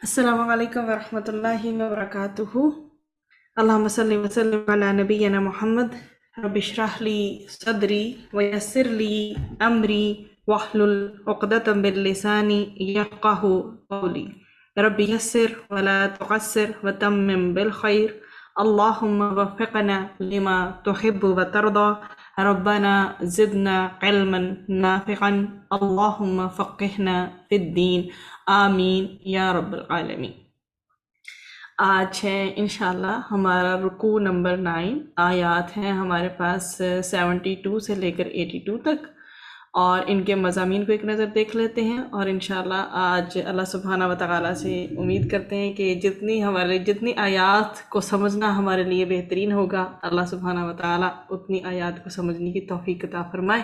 السلام علیکم ورحمۃ اللہ وبرکاتہ۔ اللہم صلی وسلم علی نبینا محمد۔ رب اشرح لی صدری ویسر لی امری واحلل عقدۃ من لسانی یفقہوا قولی۔ رب یسر ولا تعسر وتمم بالخیر، اللہم وفقنا لما تحب وترضى، ربنا زدنا علما نافعا، اللہم فقہنا فی الدین، آمین یا رب العالمین۔ آج ہے انشاءاللہ ہمارا رکوع نمبر 9۔ آیات ہیں ہمارے پاس 72 سے لے کر 82 تک، اور ان کے مضامین کو ایک نظر دیکھ لیتے ہیں، اور انشاءاللہ آج اللہ سبحانہ وتعالی سے امید کرتے ہیں کہ جتنی آیات کو سمجھنا ہمارے لیے بہترین ہوگا، اللہ سبحانہ وتعالی اتنی آیات کو سمجھنے کی توفیق عطا فرمائے۔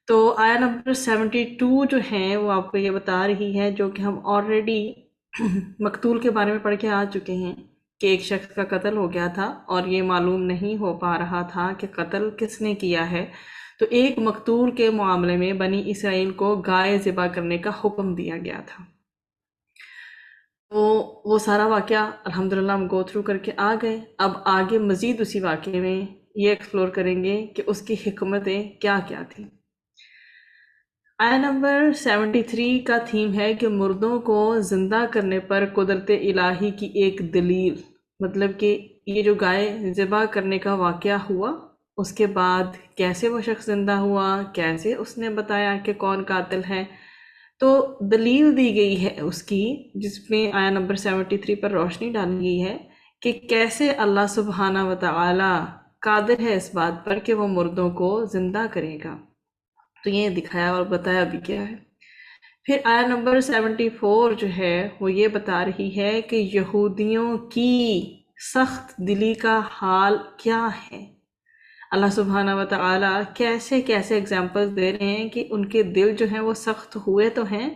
تو آیا نمبر 72 جو ہے وہ آپ کو یہ بتا رہی ہے، جو کہ ہم آلریڈی مقتول کے بارے میں پڑھ کے آ چکے ہیں، کہ ایک شخص کا قتل ہو گیا تھا اور یہ معلوم نہیں ہو پا رہا تھا کہ قتل کس نے کیا ہے، تو ایک مقتول کے معاملے میں بنی اسرائیل کو گائے ذبح کرنے کا حکم دیا گیا تھا۔ تو وہ سارا واقعہ الحمدللہ ہم گو تھرو کر کے آ گئے۔ اب آگے مزید اسی واقعے میں یہ ایکسپلور کریں گے کہ اس کی حکمتیں کیا کیا تھیں۔ آیا نمبر 73 کا تھیم ہے کہ مردوں کو زندہ کرنے پر قدرت الہی کی ایک دلیل، مطلب کہ یہ جو گائے ذبح کرنے کا واقعہ ہوا، اس کے بعد کیسے وہ شخص زندہ ہوا، کیسے اس نے بتایا کہ کون قاتل ہے، تو دلیل دی گئی ہے اس کی، جس میں آیا نمبر 73 پر روشنی ڈالی گئی ہے کہ کیسے اللہ سبحانہ وتعالی قادر ہے اس بات پر کہ وہ مردوں کو زندہ کرے گا۔ تو یہ دکھایا اور بتایا بھی کیا ہے۔ پھر آیا نمبر 74 جو ہے وہ یہ بتا رہی ہے کہ یہودیوں کی سخت دلی کا حال کیا ہے۔ اللہ سبحانہ وتعالی کیسے کیسے اگزامپلز دے رہے ہیں کہ ان کے دل جو ہیں وہ سخت ہوئے تو ہیں،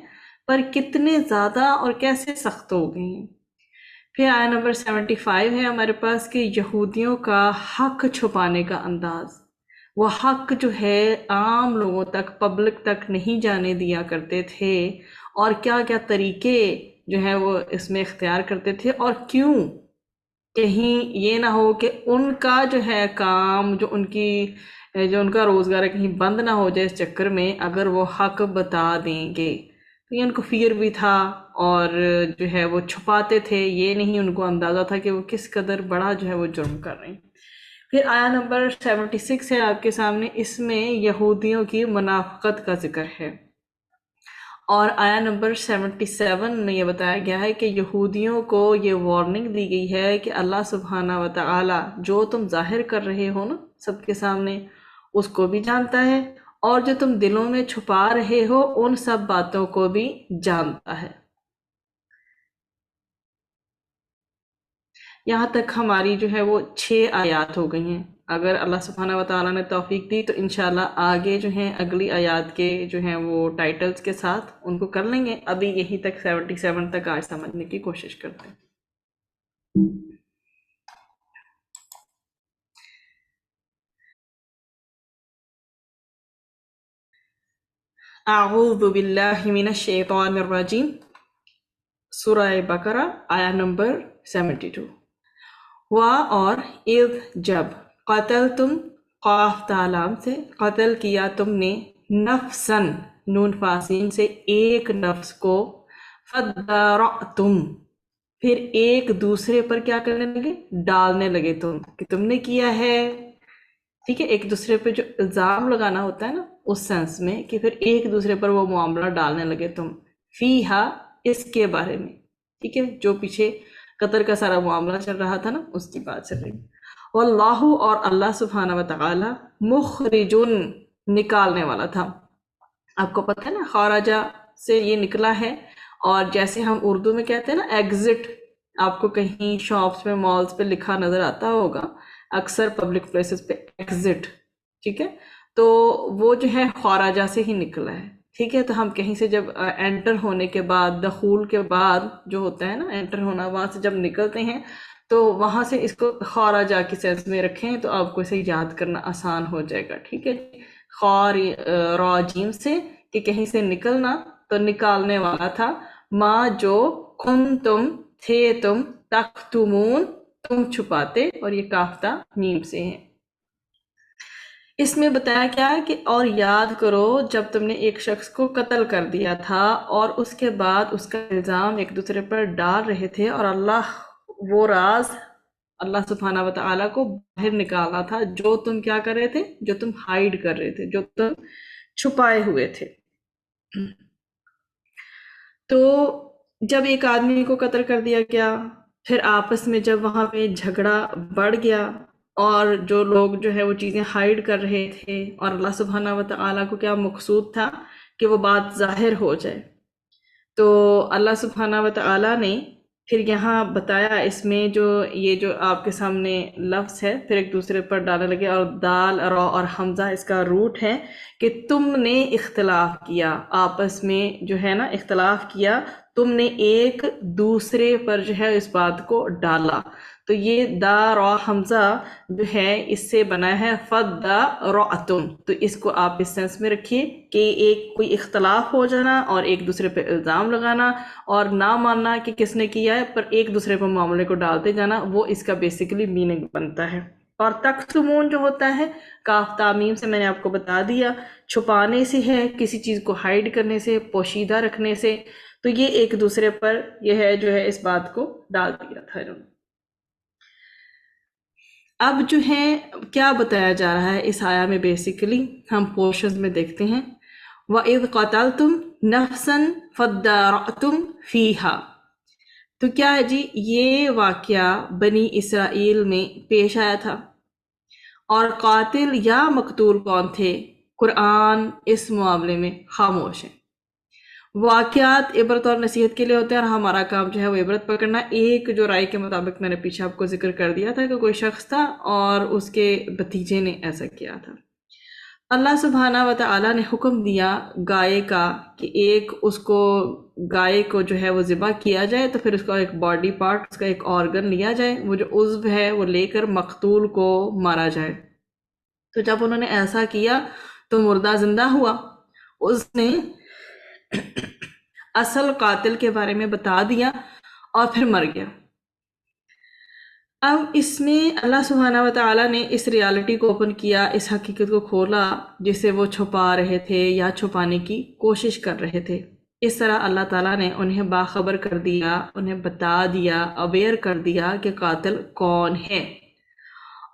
پر کتنے زیادہ اور کیسے سخت ہو گئے ہیں۔ پھر آیا نمبر 75 ہے ہمارے پاس کہ یہودیوں کا حق چھپانے کا انداز، وہ حق جو ہے عام لوگوں تک، پبلک تک نہیں جانے دیا کرتے تھے، اور کیا کیا طریقے جو ہیں وہ اس میں اختیار کرتے تھے، اور کیوں، کہیں یہ نہ ہو کہ ان کا جو ہے کام، جو ان کا روزگار ہے، کہیں بند نہ ہو جائے اس چکر میں اگر وہ حق بتا دیں گے۔ تو یہ ان کو فیر بھی تھا، اور جو ہے وہ چھپاتے تھے، یہ نہیں ان کو اندازہ تھا کہ وہ کس قدر بڑا جو ہے وہ جرم کر رہے ہیں۔ پھر آیا نمبر 76 ہے آپ کے سامنے، اس میں یہودیوں کی منافقت کا ذکر ہے، اور آیا نمبر 77 میں یہ بتایا گیا ہے کہ یہودیوں کو یہ وارننگ دی گئی ہے کہ اللہ سبحانہ وتعالی جو تم ظاہر کر رہے ہو نا سب کے سامنے، اس کو بھی جانتا ہے، اور جو تم دلوں میں چھپا رہے ہو ان سب باتوں کو بھی جانتا ہے۔ یہاں تک ہماری جو ہے وہ 6 آیات ہو گئی ہیں۔ اگر اللہ سبحانہ وتعالیٰ نے توفیق دی تو انشاءاللہ آگے جو ہیں اگلی آیات کے جو ہیں وہ ٹائٹلز کے ساتھ ان کو کر لیں گے۔ ابھی یہی تک 77 تک آج سمجھنے کی کوشش کرتے ہیں۔ اعوذ باللہ من الشیطان الرجیم، سورہ بقرہ آیا نمبر 72۔ ہوا اور اذ جب، قتل تم، قاف تالام سے، قتل کیا تم نے، نفسن، نون فاسین سے، ایک نفس کو، فدارعتم، پھر ایک دوسرے پر کیا کرنے لگے، ڈالنے لگے تم، کہ تم نے کیا ہے، ٹھیک ہے، ایک دوسرے پہ جو الزام لگانا ہوتا ہے نا اس سینس میں، کہ پھر ایک دوسرے پر وہ معاملہ ڈالنے لگے تم، فیہا، اس کے بارے میں، ٹھیک ہے، جو پیچھے قطر کا سارا معاملہ چل رہا تھا نا اس کی بات چل رہی۔ واللہ، اور اللہ سبحانہ وتعالی، مخرجن، نکالنے والا تھا۔ آپ کو پتہ ہے نا خارجہ سے یہ نکلا ہے، اور جیسے ہم اردو میں کہتے ہیں نا ایگزٹ، آپ کو کہیں شاپس میں، مالز پہ لکھا نظر آتا ہوگا، اکثر پبلک پلیسز پہ ایگزٹ، ٹھیک ہے، تو وہ جو ہے خارجہ سے ہی نکلا ہے، ٹھیک ہے۔ تو ہم کہیں سے جب انٹر ہونے کے بعد، دخول کے بعد جو ہوتا ہے نا انٹر ہونا، وہاں سے جب نکلتے ہیں تو وہاں سے اس کو خارجہ کی سینس میں رکھیں تو آپ کو اسے یاد کرنا آسان ہو جائے گا، ٹھیک ہے۔ راجیم سے، کہ کہیں سے نکلنا، تو نکالنے والا تھا، ماں جو کنتم تھے تم، تکتمون تم چھپاتے، اور یہ کافتہ میم سے ہیں۔ اس میں بتایا کیا ہے کہ اور یاد کرو جب تم نے ایک شخص کو قتل کر دیا تھا اور اس کے بعد اس کا الزام ایک دوسرے پر ڈال رہے تھے، اور اللہ وہ راز اللہ سبحانہ و تعالیٰ کو باہر نکالا تھا جو تم کیا کر رہے تھے، جو تم ہائیڈ کر رہے تھے، جو تم چھپائے ہوئے تھے۔ تو جب ایک آدمی کو قتل کر دیا گیا، پھر آپس میں جب وہاں پہ جھگڑا بڑھ گیا اور جو لوگ جو ہے وہ چیزیں ہائیڈ کر رہے تھے، اور اللہ سبحانہ و تعالیٰ کو کیا مقصود تھا کہ وہ بات ظاہر ہو جائے، تو اللہ سبحانہ و تعالیٰ نے پھر یہاں بتایا اس میں جو یہ جو آپ کے سامنے لفظ ہے پھر ایک دوسرے پر ڈالنے لگے، اور دال را اور حمزہ اس کا روٹ ہے کہ تم نے اختلاف کیا، آپس میں جو ہے نا اختلاف کیا، تم نے ایک دوسرے پر جو ہے اس بات کو ڈالا۔ تو یہ دا را حمزہ جو ہے اس سے بنا ہے فَدَّرَأْتُمْ، تو اس کو آپ اس سینس میں رکھیے کہ ایک کوئی اختلاف ہو جانا اور ایک دوسرے پہ الزام لگانا اور نہ ماننا کہ کس نے کیا ہے، پر ایک دوسرے پر معاملے کو ڈالتے جانا، وہ اس کا بیسیکلی میننگ بنتا ہے۔ اور تکتمون جو ہوتا ہے کاف تامیم سے میں نے آپ کو بتا دیا، چھپانے سے ہے، کسی چیز کو ہائیڈ کرنے سے، پوشیدہ رکھنے سے، تو یہ ایک دوسرے پر یہ ہے جو ہے اس بات کو ڈال دیا تھا انہوں نے۔ اب جو ہے کیا بتایا جا رہا ہے اس آیا میں، بیسیکلی ہم پورشنز میں دیکھتے ہیں وَإِذْ قَتَلْتُمْ نَفْسًا فَادَّارَأْتُمْ فِيهَا، تو کیا ہے جی یہ واقعہ بنی اسرائیل میں پیش آیا تھا، اور قاتل یا مقتول کون تھے؟ قرآن اس معاملے میں خاموش ہے۔ واقعات عبرت اور نصیحت کے لیے ہوتے ہیں، اور ہمارا کام جو ہے وہ عبرت پکڑنا۔ ایک جو رائے کے مطابق میں نے پیچھے آپ کو ذکر کر دیا تھا کہ کوئی شخص تھا اور اس کے بھتیجے نے ایسا کیا تھا۔ اللہ سبحانہ و تعالیٰ نے حکم دیا گائے کا کہ ایک اس کو گائے کو جو ہے وہ ذبح کیا جائے، تو پھر اس کا ایک باڈی پارٹ، اس کا ایک آرگن لیا جائے، وہ جو عضو ہے وہ لے کر مقتول کو مارا جائے۔ تو جب انہوں نے ایسا کیا تو مردہ زندہ ہوا، اس نے اصل قاتل کے بارے میں بتا دیا اور پھر مر گیا۔ اب اس میں اللہ سبحانہ و تعالیٰ نے اس ریالٹی کو اوپن کیا، اس حقیقت کو کھولا جسے وہ چھپا رہے تھے یا چھپانے کی کوشش کر رہے تھے۔ اس طرح اللہ تعالیٰ نے انہیں باخبر کر دیا، انہیں بتا دیا، اویئر کر دیا کہ قاتل کون ہے،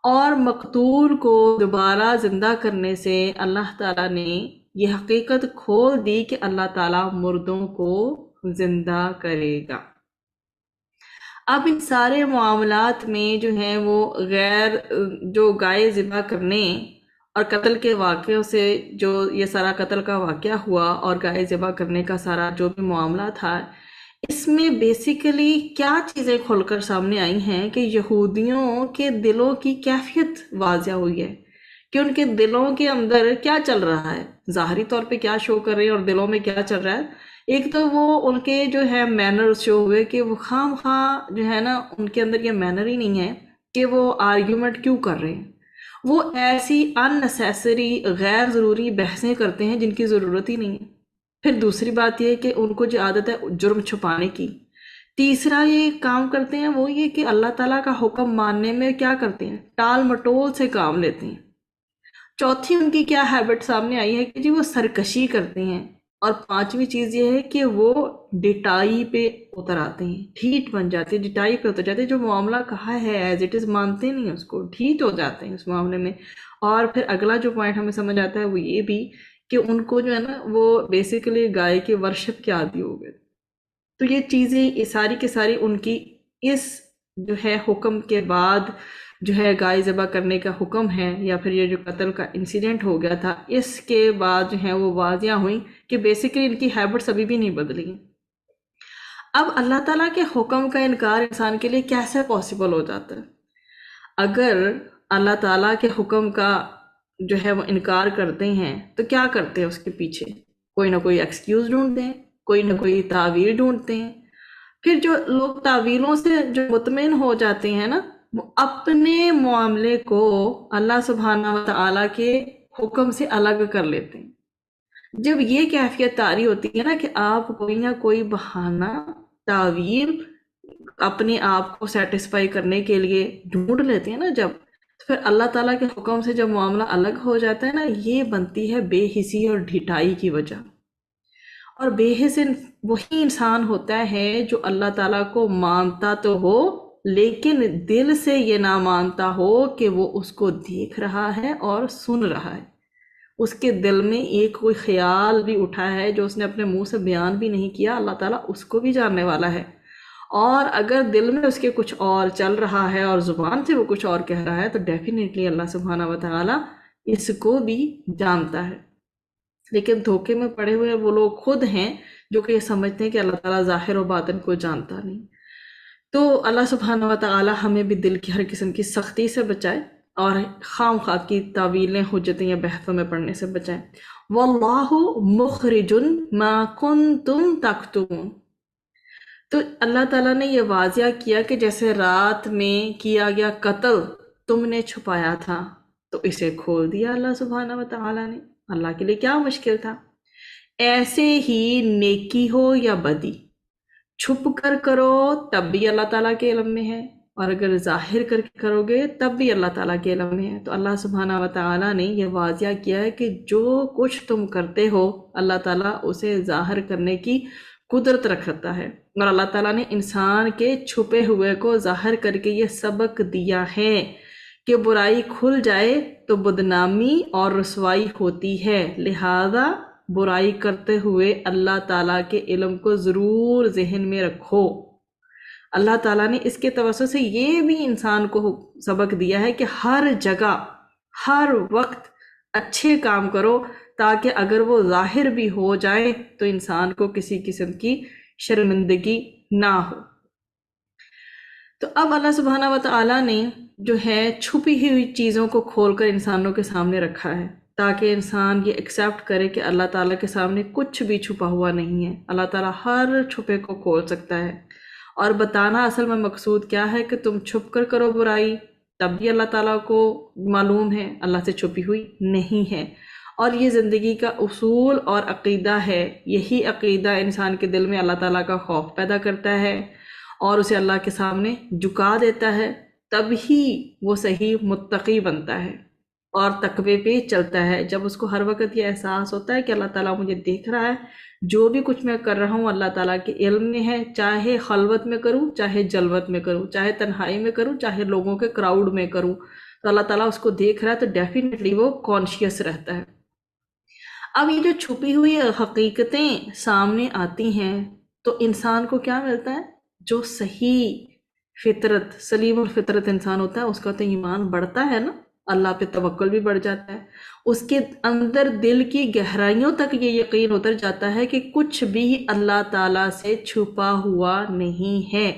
اور مقتول کو دوبارہ زندہ کرنے سے اللہ تعالیٰ نے یہ حقیقت کھول دی کہ اللہ تعالیٰ مردوں کو زندہ کرے گا۔ اب ان سارے معاملات میں جو ہیں وہ غیر جو گائے ذبح کرنے اور قتل کے واقعوں سے جو یہ سارا قتل کا واقعہ ہوا اور گائے ذبح کرنے کا سارا جو بھی معاملہ تھا، اس میں بیسیکلی کیا چیزیں کھل کر سامنے آئی ہیں کہ یہودیوں کے دلوں کی کیفیت واضح ہوئی ہے کہ ان کے دلوں کے اندر کیا چل رہا ہے، ظاہری طور پہ کیا شو کر رہے ہیں اور دلوں میں کیا چل رہا ہے۔ ایک تو وہ ان کے جو ہے مینرز شو ہوئے کہ وہ خام خواہ جو ہے نا ان کے اندر یہ مینر ہی نہیں ہے کہ وہ آرگیومنٹ کیوں کر رہے ہیں، وہ ایسی ان نیسیسری غیر ضروری بحثیں کرتے ہیں جن کی ضرورت ہی نہیں ہے۔ پھر دوسری بات یہ کہ ان کو جو عادت ہے جرم چھپانے کی۔ تیسرا یہ کام کرتے ہیں وہ یہ کہ اللہ تعالیٰ کا حکم ماننے میں کیا کرتے ہیں، ٹال مٹول سے کام لیتے ہیں۔ چوتھی ان کی کیا ہیبٹ سامنے آئی ہے کہ جی وہ سرکشی کرتے ہیں، اور پانچویں چیز یہ ہے کہ وہ ڈٹائی پہ اتر آتے ہیں، ڈھیٹ بن جاتے ہیں، ڈٹائی پہ اتر جاتے ہیں، جو معاملہ کہا ہے ایز اٹ از مانتے نہیں اس کو، ڈھیٹ ہو جاتے ہیں اس معاملے میں۔ اور پھر اگلا جو پوائنٹ ہمیں سمجھ آتا ہے وہ یہ بھی کہ ان کو جو ہے نا وہ بیسیکلی گائے کے ورشپ کے عادی ہو گئے۔ تو یہ چیزیں یہ ساری کی ساری ان کی اس جو ہے حکم کے بعد جو ہے گائے ذبح کرنے کا حکم ہے، یا پھر یہ جو قتل کا انسیڈنٹ ہو گیا تھا، اس کے بعد جو ہے وہ واضح ہوئیں کہ بیسیکلی ان کی ہیبٹس ابھی بھی نہیں بدلی ہیں۔ اب اللہ تعالیٰ کے حکم کا انکار انسان کے لیے کیسے پاسبل ہو جاتا ہے؟ اگر اللہ تعالیٰ کے حکم کا جو ہے وہ انکار کرتے ہیں تو کیا کرتے ہیں اس کے پیچھے؟ کوئی نہ کوئی ایکسکیوز ڈھونڈتے ہیں، کوئی نہ کوئی تعویل ڈھونڈتے ہیں۔ پھر جو لوگ تعویلوں سے جو مطمئن ہو جاتے ہیں نا، وہ اپنے معاملے کو اللہ سبحانہ و تعالیٰ کے حکم سے الگ کر لیتے ہیں۔ جب یہ کیفیت طاری ہوتی ہے نا کہ آپ کوئی نہ کوئی بہانہ تعویل اپنے آپ کو سیٹسفائی کرنے کے لیے ڈھونڈ لیتے ہیں نا جب، تو پھر اللہ تعالیٰ کے حکم سے جب معاملہ الگ ہو جاتا ہے نا، یہ بنتی ہے بے حسی اور ڈھٹائی کی وجہ۔ اور بے حس وہی انسان ہوتا ہے جو اللہ تعالیٰ کو مانتا تو ہو لیکن دل سے یہ نہ مانتا ہو کہ وہ اس کو دیکھ رہا ہے اور سن رہا ہے۔ اس کے دل میں ایک کوئی خیال بھی اٹھا ہے جو اس نے اپنے منہ سے بیان بھی نہیں کیا، اللہ تعالیٰ اس کو بھی جاننے والا ہے۔ اور اگر دل میں اس کے کچھ اور چل رہا ہے اور زبان سے وہ کچھ اور کہہ رہا ہے تو ڈیفینیٹلی اللہ سبحانہ و تعالیٰ اس کو بھی جانتا ہے۔ لیکن دھوکے میں پڑے ہوئے وہ لوگ خود ہیں جو کہ یہ سمجھتے ہیں کہ اللہ تعالیٰ ظاہر و باطن کو جانتا نہیں۔ تو اللہ سبحانہ و تعالیٰ ہمیں بھی دل کی ہر قسم کی سختی سے بچائے اور خام خواہ کی تعویلیں، حجتیں یا بحثوں میں پڑھنے سے بچائے۔ واللہ مخرج ما کنتم تکتمون، تو اللہ تعالیٰ نے یہ واضح کیا کہ جیسے رات میں کیا گیا قتل تم نے چھپایا تھا تو اسے کھول دیا اللہ سبحانہ و تعالیٰ نے، اللہ کے لیے کیا مشکل تھا۔ ایسے ہی نیکی ہو یا بدی، چھپ کر کرو تب بھی اللہ تعالیٰ کے علم میں ہے، اور اگر ظاہر کر کے کرو گے تب بھی اللہ تعالیٰ کے علم میں ہے۔ تو اللہ سبحانہ و تعالیٰ نے یہ واضح کیا ہے کہ جو کچھ تم کرتے ہو اللہ تعالیٰ اسے ظاہر کرنے کی قدرت رکھتا ہے، اور اللہ تعالیٰ نے انسان کے چھپے ہوئے کو ظاہر کر کے یہ سبق دیا ہے کہ برائی کھل جائے تو بدنامی اور رسوائی ہوتی ہے، لہذا برائی کرتے ہوئے اللہ تعالیٰ کے علم کو ضرور ذہن میں رکھو۔ اللہ تعالیٰ نے اس کے توسط سے یہ بھی انسان کو سبق دیا ہے کہ ہر جگہ ہر وقت اچھے کام کرو تاکہ اگر وہ ظاہر بھی ہو جائے تو انسان کو کسی قسم کی شرمندگی نہ ہو۔ تو اب اللہ سبحانہ و تعالیٰ نے جو ہے چھپی ہوئی چیزوں کو کھول کر انسانوں کے سامنے رکھا ہے تاکہ انسان یہ ایکسیپٹ کرے کہ اللہ تعالیٰ کے سامنے کچھ بھی چھپا ہوا نہیں ہے، اللہ تعالیٰ ہر چھپے کو کھول سکتا ہے۔ اور بتانا اصل میں مقصود کیا ہے کہ تم چھپ کر کرو برائی تب بھی اللہ تعالیٰ کو معلوم ہے، اللہ سے چھپی ہوئی نہیں ہے۔ اور یہ زندگی کا اصول اور عقیدہ ہے، یہی عقیدہ انسان کے دل میں اللہ تعالیٰ کا خوف پیدا کرتا ہے اور اسے اللہ کے سامنے جھکا دیتا ہے، تب ہی وہ صحیح متقی بنتا ہے اور تقوی پہ چلتا ہے۔ جب اس کو ہر وقت یہ احساس ہوتا ہے کہ اللہ تعالیٰ مجھے دیکھ رہا ہے، جو بھی کچھ میں کر رہا ہوں اللہ تعالیٰ کے علم میں ہے، چاہے خلوت میں کروں چاہے جلوت میں کروں، چاہے تنہائی میں کروں چاہے لوگوں کے کراؤڈ میں کروں، تو اللہ تعالیٰ اس کو دیکھ رہا ہے تو ڈیفینیٹلی وہ کانشیس رہتا ہے۔ اب یہ جو چھپی ہوئی حقیقتیں سامنے آتی ہیں تو انسان کو کیا ملتا ہے؟ جو صحیح فطرت، سلیم الفطرت انسان ہوتا ہے اس کا تو ایمان بڑھتا ہے نا، اللہ پہ توکل بھی بڑھ جاتا ہے، اس کے اندر دل کی گہرائیوں تک یہ یقین اتر جاتا ہے کہ کچھ بھی اللہ تعالیٰ سے چھپا ہوا نہیں ہے،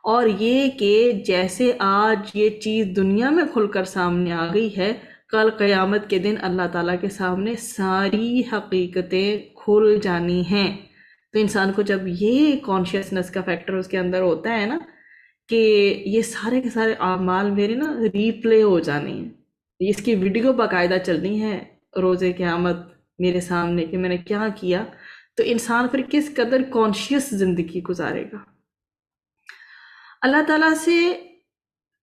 اور یہ کہ جیسے آج یہ چیز دنیا میں کھل کر سامنے آ گئی ہے، کل قیامت کے دن اللہ تعالیٰ کے سامنے ساری حقیقتیں کھل جانی ہیں۔ تو انسان کو جب یہ کانشیسنس کا فیکٹر اس کے اندر ہوتا ہے نا کہ یہ سارے کے سارے اعمال میرے نا ریپلے ہو جانے ہیں، اس کی ویڈیو باقاعدہ چلنی ہے روز قیامت میرے سامنے کہ میں نے کیا کیا، تو انسان پھر کس قدر کانشیس زندگی گزارے گا۔ اللہ تعالیٰ سے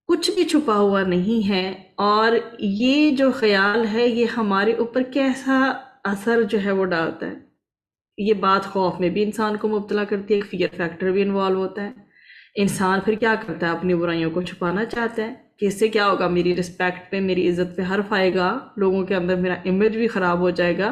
کچھ بھی چھپا ہوا نہیں ہے، اور یہ جو خیال ہے یہ ہمارے اوپر کیسا اثر جو ہے وہ ڈالتا ہے۔ یہ بات خوف میں بھی انسان کو مبتلا کرتی ہے، ایک فیئر فیکٹر بھی انوالو ہوتا ہے۔ انسان پھر کیا کرتا ہے؟ اپنی برائیوں کو چھپانا چاہتا ہے کہ اس سے کیا ہوگا، میری رسپیکٹ پہ، میری عزت پہ حرف آئے گا، لوگوں کے اندر میرا امیج بھی خراب ہو جائے گا۔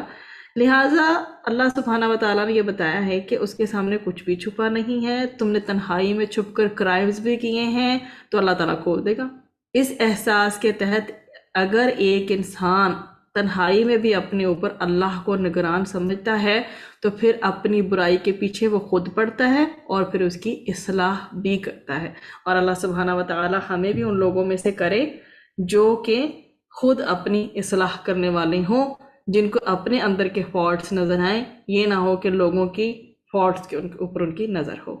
لہٰذا اللہ سبحانہ و تعالیٰ نے یہ بتایا ہے کہ اس کے سامنے کچھ بھی چھپا نہیں ہے، تم نے تنہائی میں چھپ کر کرائمز بھی کیے ہیں تو اللہ تعالیٰ کھول دے گا۔ اس احساس کے تحت اگر ایک انسان تنہائی میں بھی اپنے اوپر اللہ کو نگران سمجھتا ہے تو پھر اپنی برائی کے پیچھے وہ خود پڑتا ہے اور پھر اس کی اصلاح بھی کرتا ہے، اور اللہ سبحانہ و تعالیٰ ہمیں بھی ان لوگوں میں سے کرے جو کہ خود اپنی اصلاح کرنے والے ہوں، جن کو اپنے اندر کے فالٹس نظر آئیں، یہ نہ ہو کہ لوگوں کی فالٹس کے اوپر ان کی نظر ہو۔